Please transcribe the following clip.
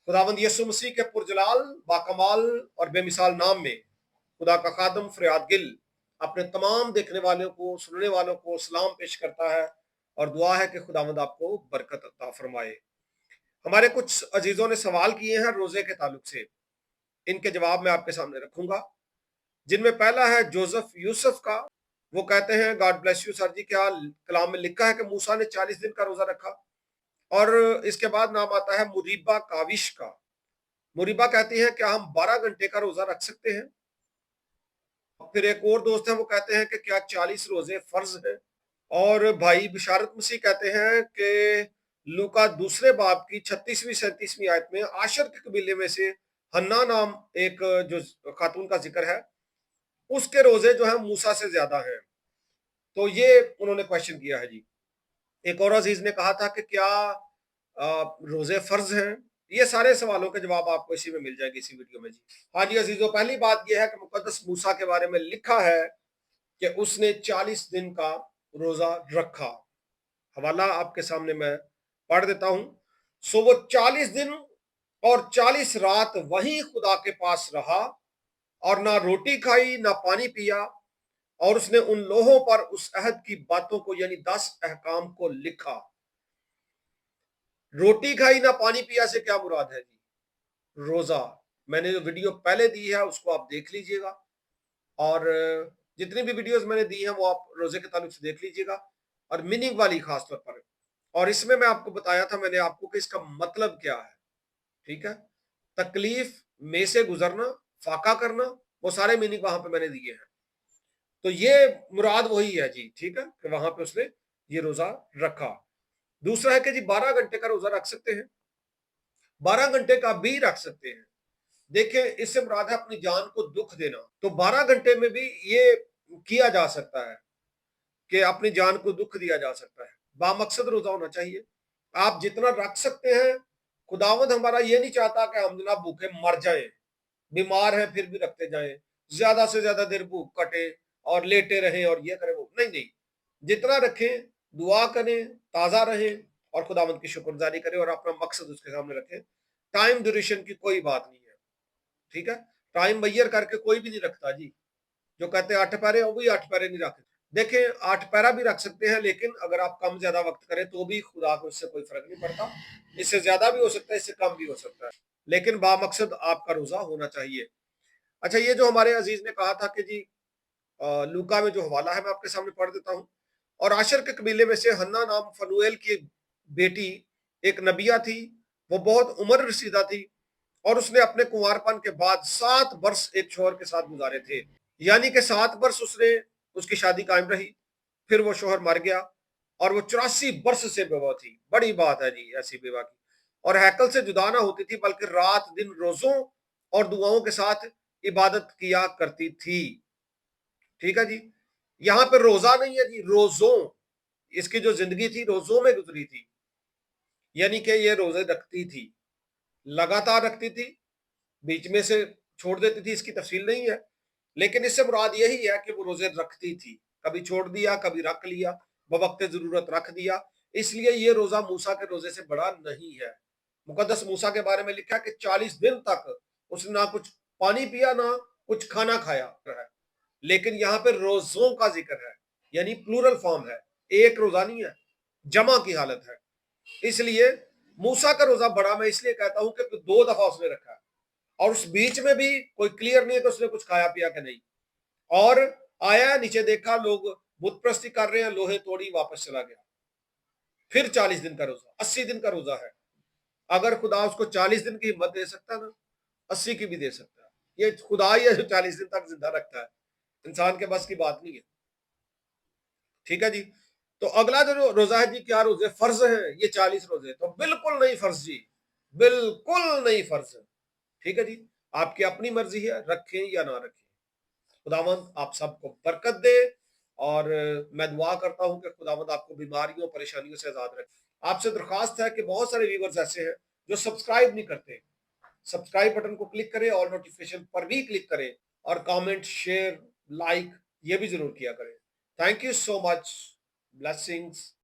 खुदावंद यीशु मसीह के पुरजलाल, बाकमाल और बेमिसाल नाम में खुदा का खादम फरियाद गिल अपने तमाम देखने वालों को, सुनने वालों को सलाम पेश करता है और दुआ है कि खुदावंद आपको बरकत अता फरमाए। हमारे कुछ अजीजों ने सवाल किए हैं रोजे के ताल्लुक से, इनके जवाब मैं आपके सामने रखूंगा। जिनमें पहला है जोसेफ यूसुफ का। वो कहते हैं, गॉड ब्लेस यू सर जी, क्या कलाम में लिखा है कि मूसा ने 40 दिन का रोजा रखा? और इसके बाद नाम आता है मुरीबा काविश का। मुरीबा कहती है, क्या हम 12 घंटे का रोजा रख सकते हैं? फिर एक और दोस्त है, वो कहते हैं कि क्या 40 रोजे फर्ज है? और भाई बिशारत मसीह कहते हैं कि लूका दूसरे बाब की 36वीं 37वीं आयत में आशर के कबीले में से हन्ना नाम एक जो खातून का जिक्र है, उसके रोजे जो है मूसा से ज्यादा हैं। तो ये उन्होंने क्वेश्चन किया है जी। एक और अजीज ने कहा था कि क्या रोजे फर्ज हैं? ये सारे सवालों के जवाब आपको इसी में मिल जाएंगे, इसी वीडियो में जी। हाँ जी अजीजों, पहली बात यह है कि मुकद्दस मूसा के बारे में लिखा है कि उसने 40 दिन का रोजा रखा। हवाला आपके सामने मैं पढ़ देता हूं। सो वो 40 दिन और 40 रात वहीं खुदा के पास रहा और ना रोटी खाई ना पानी पिया, और उसने उन लोहों पर उस अहद की बातों को यानी 10 अहकाम को लिखा। रोटी खाई ना पानी पिया से क्या मुराद है जी? रोजा। मैंने जो वीडियो पहले दी है उसको आप देख लीजिएगा, और जितनी भी वीडियोस मैंने दी हैं वो आप रोजे के ताल्लुक से देख लीजिएगा, और मीनिंग वाली खास तौर पर। और इसमें मैं आपको बताया था मैंने आपको कि इसका मतलब क्या है। ठीक है, तकलीफ में से गुजरना, फाका करना, वो सारे मीनिंग वहां पे मैंने दिए हैं। तो ये मुराद वही है जी। ठीक है, कि वहां पे उसने ये रोजा रखा। दूसरा है कि जी 12 घंटे का रोजा रख सकते हैं, 12 घंटे का भी रख सकते हैं। देखिए, इससे मुराद है अपनी जान को दुख देना। तो 12 घंटे में भी ये किया जा सकता है कि अपनी जान को दुख दिया जा सकता है। बामकसद रोजा होना चाहिए, आप जितना रख सकते हैं। खुदावंद हमारा ये नहीं चाहता कि हम जनाब भूखे मर जाएं, बीमार हैं फिर भी रखते जाएं, ज्यादा से ज्यादा देर भूख कटे और लेटे रहें और ये करें वो नहीं। जितना रखें, दुआ करें, ताजा रहें और खुदावंद की शुक्रगुजारी करें और अपना मकसद उसके सामने रखें। टाइम ड्यूरेशन की कोई बात नहीं है। ठीक है, टाइम मैयर करके कोई भी नहीं रखता जी। जो कहते हैं 8 पैरे, वो भी 8 पैरे नहीं रखते। देखें, 8 पैरा भी रख सकते हैं, लेकिन अगर आप कम ज्यादा वक्त करें तो भी खुदा को इससे कोई फर्क नहीं पड़ता। इससे ज्यादा भी हो सकता है, इससे कम भी हो सकता है, लेकिन बामकसद आपका रोजा होना चाहिए। अच्छा, ये जो हमारे अजीज ने कहा था कि जी लूका में जो हवाला है मैं आपके सामने पढ़ देता हूँ। और आशर के कबीले में से हन्ना नाम फनुएल की बेटी एक नबिया थी। वो बहुत उम्र रसीदा थी और उसने अपने कुंवारपन के बाद 7 वर्ष एक शोहर के साथ गुजारे थे। यानी कि 7 वर्ष उसने उसकी शादी कायम रही, फिर वो शोहर मर गया और वो 84 वर्ष से बेवा थी। बड़ी बात है जी ऐसी बेवा की। और हैकल से जुदा ना होती थी, बल्कि रात दिन रोजों और दुआओं के साथ इबादत किया करती थी। ठीक है जी, यहाँ पे रोजा नहीं है जी, रोजों। इसकी जो जिंदगी थी रोजों में गुजरी थी, यानी कि ये रोजे रखती थी, लगातार रखती थी, बीच में से छोड़ देती थी, इसकी तफसील नहीं है। लेकिन इससे मुराद यही है कि वो रोजे रखती थी, कभी छोड़ दिया, कभी रख लिया, बवक्त जरूरत रख दिया। इसलिए ये रोजा मूसा के रोजे से बड़ा नहीं है। मुकद्दस मूसा के बारे में लिखा है कि 40 दिन तक उसने ना कुछ पानी पिया ना कुछ खाना खाया है। लेकिन यहाँ पे रोजों का जिक्र है, यानी प्लूरल फॉर्म है, एक रोजा नहीं है, जमा की हालत है। इसलिए मूसा का रोजा बड़ा मैं इसलिए कहता हूं कि 2 दफा उसने रखा है, और उस बीच में भी कोई क्लियर नहीं है कि उसने कुछ खाया पिया कि नहीं। और आया नीचे देखा लोग बुत प्रस्ती कर रहे हैं, लोहे तोड़ी, वापस चला गया। फिर 40 दिन का रोजा, 80 दिन का रोजा है। अगर खुदा उसको 40 दिन की हिम्मत दे सकता है ना, 80 की भी दे सकता है। ये खुदा ही है जो 40 दिन तक जिंदा रखता है, इंसान के बस की बात नहीं है। ठीक है जी, तो अगला जो रोजा है जी, क्या रोजे फर्ज है ये 40 रोजे? तो बिल्कुल नहीं फर्ज जी, बिल्कुल नहीं फर्ज। ठीक है जी, आपकी अपनी मर्जी है, रखें या ना रखें। खुदावंद आप सबको बरकत दे, और मैं दुआ करता हूं कि खुदावंद आपको बीमारियों परेशानियों से आजाद रखे। आपसे दरखास्त है कि बहुत सारे व्यूवर्स ऐसे हैं जो सब्सक्राइब नहीं करते। सब्सक्राइब बटन को क्लिक करें, ऑल नोटिफिकेशन पर भी क्लिक करें, और कमेंट, शेयर, लाइक ये भी जरूर किया करें। Thank you so much. Blessings.